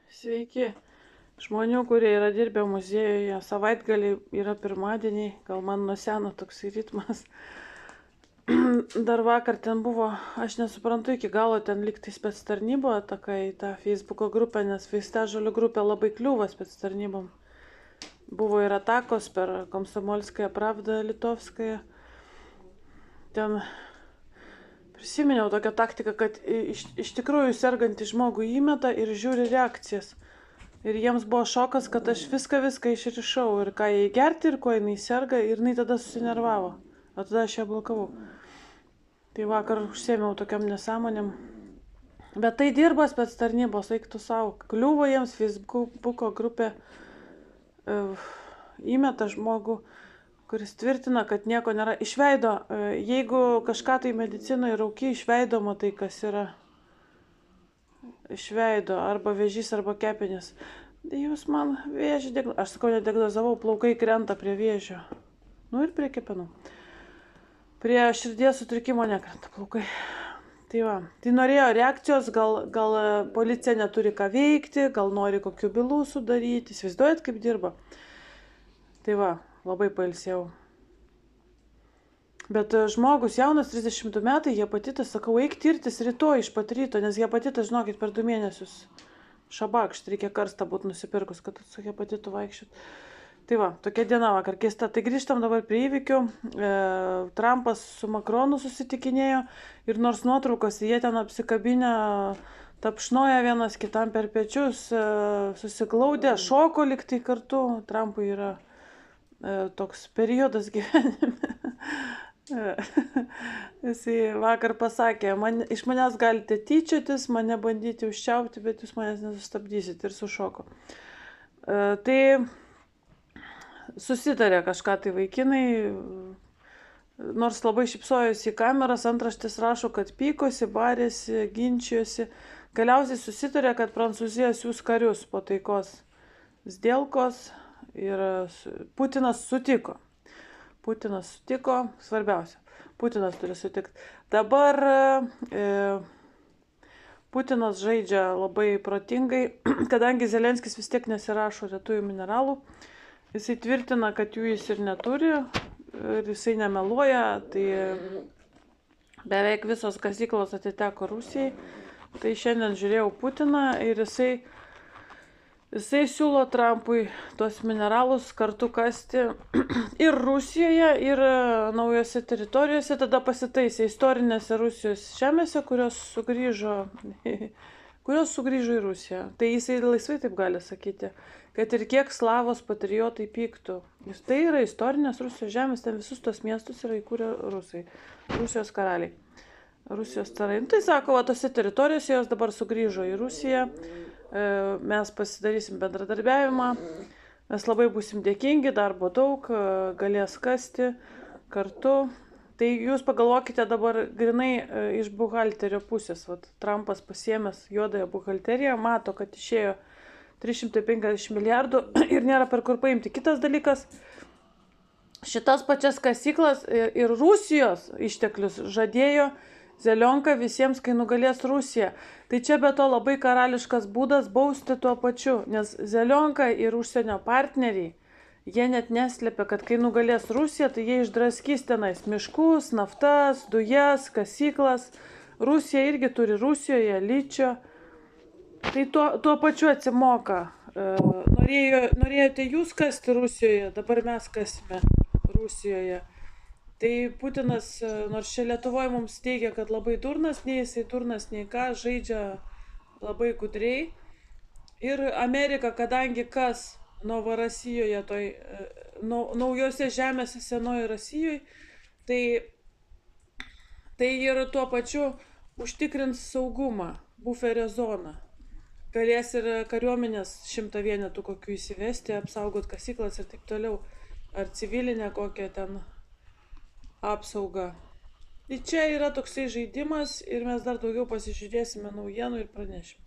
Sveiki. Žmonių, kurie yra dirbę muziejuje, savaitgalį yra pirmadieniai, gal man nuo seno toks ritmas. Dar vakar ten buvo, aš nesuprantu iki galo, ten liktai spec tarnybo ataka į tą Facebooko grupę, nes Vaistažolių grupė labai kliūva spec tarnybom. Buvo ir atakos per Komsomolskąją Pravdą Litovskąją. Ten prisiminiau tokią taktiką, kad iš tikrųjų sergantį žmogų įmeta ir žiūri reakcijas. Ir jiems buvo šokas, kad aš viską išrišau ir ką jai gerti ir kuo jinai serga ir jinai tada susinervavo. O tada aš ją blokavau. Tai vakar užsėmiau tokiam nesąmonėm. Bet tai dirba spec tarnybos, eiktų savo. Kliūvo jiems Facebooko grupė, įmeta žmogų, kuris tvirtina, kad nieko nėra. Iš veido, jeigu kažką tai medicinoje rauki, iš veido matai, kas yra. Iš veido, arba vėžys, arba kepenis. Jūs man vėžį diagnozavau. Aš sakau, nediagnozavau, plaukai krenta prie vėžio. Nu ir prie kepenų. Prie širdies sutrikimo nekrenta plaukai. Tai va. Tai norėjo reakcijos, gal policija neturi ką veikti, gal nori kokių bylų sudaryti. Įsivaizduojat, kaip dirba. Tai va, labai pailsėjau. Bet žmogus jaunas, 30 metai, hepatitas, sakau, eik tirtis rytoj iš pat ryto, nes hepatitas, žinokit, per 2 mėnesius šabakšt, reikia karstą būti nusipirkus, kad su hepatitu vaikščiot. Tai va, tokia diena vakar keista. Tai grįžtam dabar prie įvykių. Trumpas su Makronu susitikinėjo ir nors nuotraukos, jie ten apsikabinę, tapšnoja vienas kitam per pečius, susiklaudė, šoko liktai kartu. Trumpui yra toks periodas gyvenime. Jisai vakar pasakė, iš manęs galite tyčiotis, mane bandyti užčiaupti, bet jūs manęs nesustabdysit, ir sušoko. Tai susitarė kažką tai vaikinai, nors labai šypsojosi į kameras, antraštės rašo, kad pykosi, barėsi, ginčijosi. Galiausiai susitarė, kad Prancūzija siūs karius po taikos sdėlkos ir Putinas sutiko. Svarbiausia, Putinas turi sutikti. Dabar Putinas žaidžia labai protingai, kadangi Zelenskis vis tiek nesirašo retųjų mineralų. Jisai tvirtina, kad jų jis ir neturi, ir jisai nemeluoja, tai beveik visos kasyklos atiteko Rusijai. Tai šiandien žiūrėjau Putiną ir Jisai siūlo Trumpui tuos mineralus kartu kasti ir Rusijoje, ir naujose teritorijose, tada pasitaisė istorinėse Rusijos žemėse, kurios sugrįžo į Rusiją. Tai jisai laisvai taip gali sakyti, kad ir kiek Slavos patriotai pyktų. Tai yra istorinės Rusijos žemės, ten visus tos miestus yra įkūrę rusai, Rusijos karaliai, Rusijos carai. Tai sako, va, tose teritorijose jos dabar sugrįžo į Rusiją. Mes pasidarysim bendradarbiavimą, mes labai būsim dėkingi, darbo daug, galės kasti kartu. Tai jūs pagalvokite dabar grinai iš buhalterio pusės. Vat, Trumpas pasiėmęs juodąją buhalteriją, mato, kad išėjo 350 milijardų ir nėra per kur paimti. Kitas dalykas, šitas pačias kasyklas ir Rusijos išteklius žadėjo Zelionka visiems, kai nugalės Rusiją. Tai čia be to labai karališkas būdas bausti tuo pačiu, nes Zelionka ir užsienio partneriai, jie net neslėpia, kad kai nugalės Rusiją, tai jie išdraskys tenais miškus, naftas, dujas, kasyklas. Rusija irgi turi Rusijoje ličio. Tai tuo pačiu atsimoka. Norėjote jūs kasti Rusijoje, dabar mes kasime Rusijoje. Tai Putinas, nors čia Lietuvoje mums teigia, kad labai durnas, nei jisai durnas, nei ką, žaidžia labai gudriai. Ir Amerika, kadangi kas Novorasijoje, naujose žemėse senoji Rasijoje, tai ir tuo pačiu užtikrins saugumą, buferio zoną. Galės ir kariuomenės 100 vienetų kokių įsivesti, apsaugot kasyklas ir taip toliau. Ar civilinę kokią ten apsaugą. Tai čia yra toksai žaidimas ir mes dar daugiau pasižiūrėsime naujienų ir pranešim.